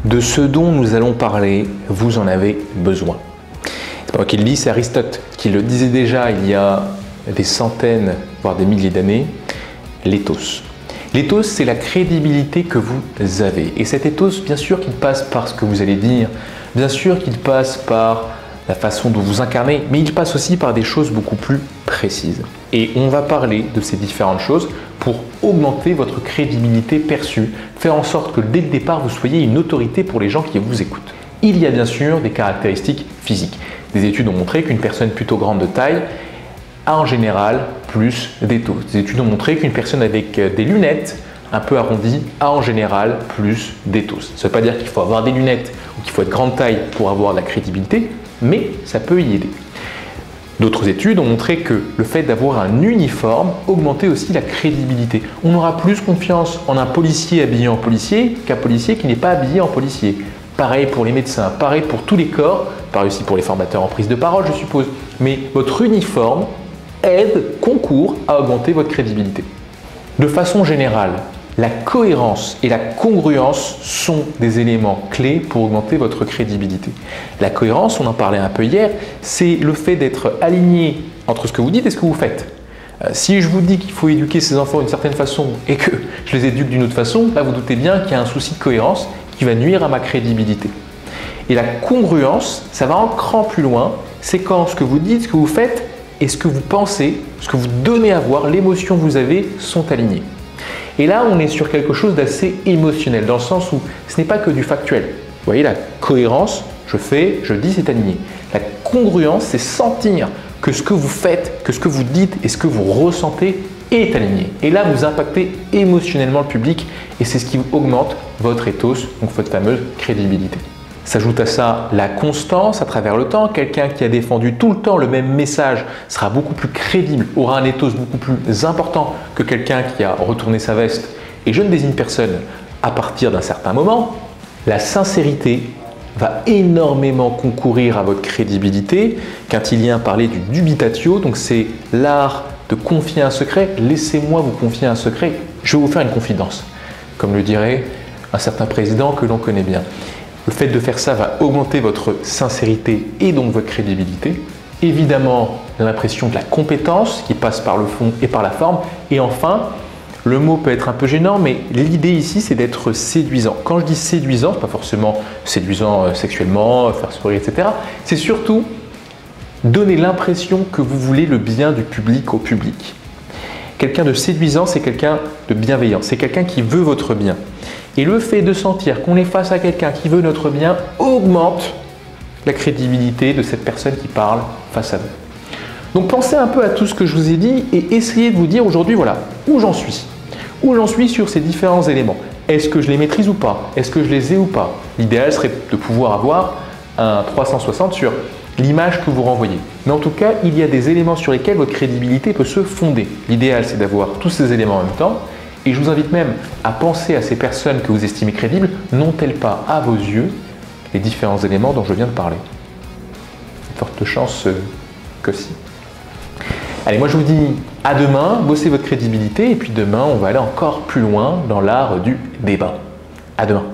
De ce dont nous allons parler, vous en avez besoin. C'est pas moi qui le dis, c'est Aristote qui le disait déjà il y a des centaines, voire des milliers d'années, l'éthos. L'éthos, c'est la crédibilité que vous avez. Et cet éthos, bien sûr qu'il passe par ce que vous allez dire, bien sûr qu'il passe par la façon dont vous incarnez, mais il passe aussi par des choses beaucoup plus précises. Et on va parler de ces différentes choses pour augmenter votre crédibilité perçue, faire en sorte que dès le départ, vous soyez une autorité pour les gens qui vous écoutent. Il y a bien sûr des caractéristiques physiques. Des études ont montré qu'une personne plutôt grande de taille a en général plus d'éthos. Des études ont montré qu'une personne avec des lunettes un peu arrondies a en général plus d'éthos. Ça ne veut pas dire qu'il faut avoir des lunettes ou qu'il faut être grande taille pour avoir de la crédibilité, mais ça peut y aider. D'autres études ont montré que le fait d'avoir un uniforme augmentait aussi la crédibilité. On aura plus confiance en un policier habillé en policier qu'un policier qui n'est pas habillé en policier. Pareil pour les médecins, pareil pour tous les corps, pareil aussi pour les formateurs en prise de parole, je suppose. Mais votre uniforme concourt à augmenter votre crédibilité. De façon générale, la cohérence et la congruence sont des éléments clés pour augmenter votre crédibilité. La cohérence, on en parlait un peu hier, c'est le fait d'être aligné entre ce que vous dites et ce que vous faites. Si je vous dis qu'il faut éduquer ses enfants d'une certaine façon et que je les éduque d'une autre façon, là vous doutez bien qu'il y a un souci de cohérence qui va nuire à ma crédibilité. Et la congruence, ça va un cran plus loin, c'est quand ce que vous dites, ce que vous faites et ce que vous pensez, ce que vous donnez à voir, l'émotion que vous avez sont alignés. Et là, on est sur quelque chose d'assez émotionnel, dans le sens où ce n'est pas que du factuel. Vous voyez, la cohérence, je fais, je dis, c'est aligné. La congruence, c'est sentir que ce que vous faites, que ce que vous dites et ce que vous ressentez est aligné. Et là, vous impactez émotionnellement le public et c'est ce qui augmente votre ethos, donc votre fameuse crédibilité. S'ajoute à ça la constance à travers le temps. Quelqu'un qui a défendu tout le temps le même message sera beaucoup plus crédible, aura un ethos beaucoup plus important que quelqu'un qui a retourné sa veste. Et je ne désigne personne à partir d'un certain moment. La sincérité va énormément concourir à votre crédibilité. Quintilien parlait du dubitatio, donc c'est l'art de confier un secret. Laissez-moi vous confier un secret. Je vais vous faire une confidence, comme le dirait un certain président que l'on connaît bien. Le fait de faire ça va augmenter votre sincérité et donc votre crédibilité. Évidemment, l'impression de la compétence qui passe par le fond et par la forme. Et enfin, le mot peut être un peu gênant, mais l'idée ici, c'est d'être séduisant. Quand je dis séduisant, ce n'est pas forcément séduisant sexuellement, faire sourire, etc. C'est surtout donner l'impression que vous voulez le bien du public au public. Quelqu'un de séduisant, c'est quelqu'un de bienveillant, c'est quelqu'un qui veut votre bien. Et le fait de sentir qu'on est face à quelqu'un qui veut notre bien augmente la crédibilité de cette personne qui parle face à vous. Donc pensez un peu à tout ce que je vous ai dit et essayez de vous dire aujourd'hui, voilà, où j'en suis. Où j'en suis sur ces différents éléments. Est-ce que je les maîtrise ou pas? Est-ce que je les ai ou pas? L'idéal serait de pouvoir avoir un 360 sur l'image que vous renvoyez. Mais en tout cas, il y a des éléments sur lesquels votre crédibilité peut se fonder. L'idéal, c'est d'avoir tous ces éléments en même temps. Et je vous invite même à penser à ces personnes que vous estimez crédibles. N'ont-elles pas, à vos yeux, les différents éléments dont je viens de parler? Forte chance que si. Allez, moi je vous dis à demain, bossez votre crédibilité. Et puis demain, on va aller encore plus loin dans l'art du débat. À demain.